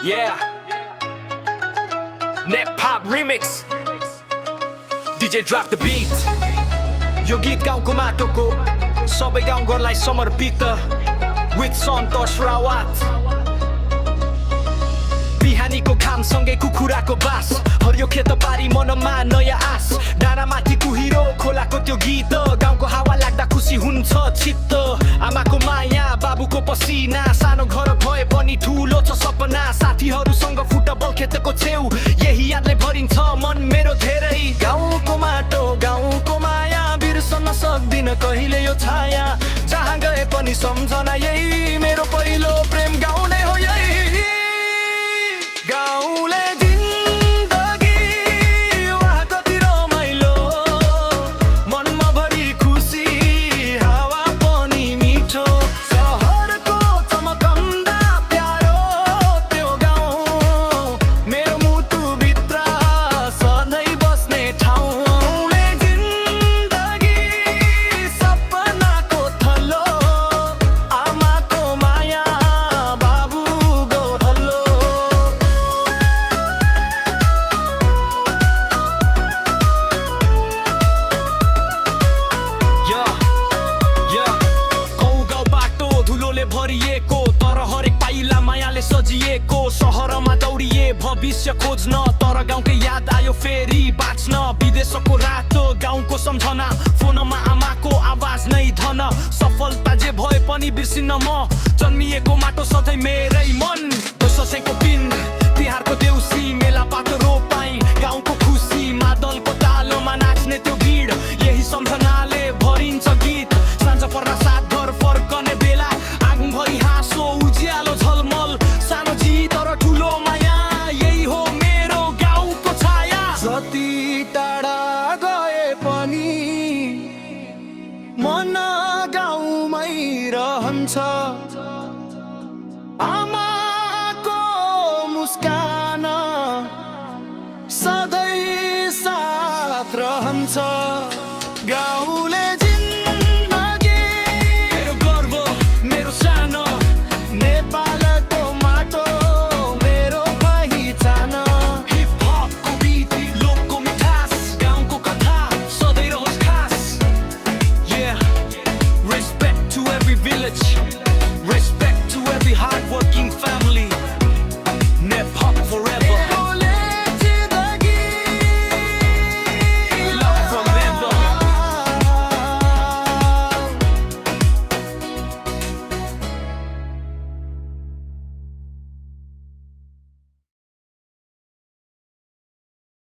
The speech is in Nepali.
Yeah, Net Pop Remix. DJ drop the beat. यो गीत गाउँको माटोको सबै गाउँघरलाई समर्पित with सन्तोष रावत। बिहानीको घामसँगै कुखुराको बास, हरियो खेतबारी मनमा नयाँ आस। डाँडामाथि कुहिरो खोलाको त्यो गीत, गाउँको हावा लाग्दा खुसी हुन्छ चित्त। आमाको माया बाबुको पसिना, सानो घर भए पनि ठुलो छ सपना। साथीहरूसँग फुटबल खेतको छेउ, यही यादले भरिन्छ मन मेरो धेरै। गाउँको माटो गाउँको माया, बिर्सन सक्दिन कहिले यो छाया। जहाँ गए पनि सम्झना यही, मेरो पहिलो प्रेम गाउँ नै हो यही। गाउँले जिन्दगी वाह कति रमाइलो, मनमा भरि खुसी हावा पनि मिठो। सहरको चमकन्दा प्यारो त्यो गाउँ, मेरो मुटुभित्र सधैँ बस्ने ठाउँ। गाउँले जिन्दगी सपनाको थलो, आमाको माया बाबुको हल्लो। भरिएको तर हरेक पाइला मायाले सजिएको। सहरमा दौडिए भविष्य खोज्न, तर गाउँकै याद आयो फेरि बाँच्न। विदेशको रातो गाउँको सम्झना, फोनमा आमाको आवाज नै धन। सफलता जे भए पनि बिर्सिन्न म, जन्मिएको माटो सधैँ मेरै मन। दसैँको दिन तिहारको देउसी, मेला पातो रोपाई, गाउँको खुसी मादलको तालोमा नाच्ने त्यो भिड, यही सम्झनाले भरिन्छ गीत। साँझ पर्दा सात घर फर्कने बेला, आगोभरि हाँसो उज्यालो झलमल। सानो जी तर ठुलो माया, यही हो मेरो गाउँको छाया। जति टाढा गए पनि मन गाउँमै रहन्छ। आमाको मुस्कान सधैँ साथ रहन्छ। गाउँले जिन्दगी मेरो गर्व, मेरो सानो नेपालको माटो, मेरो पहिचान। हिप हपको गीत, लोकको मिठास, गाउँको कथा सधैँ रहोस् खास। Yeah, respect to every village, respect to every hard working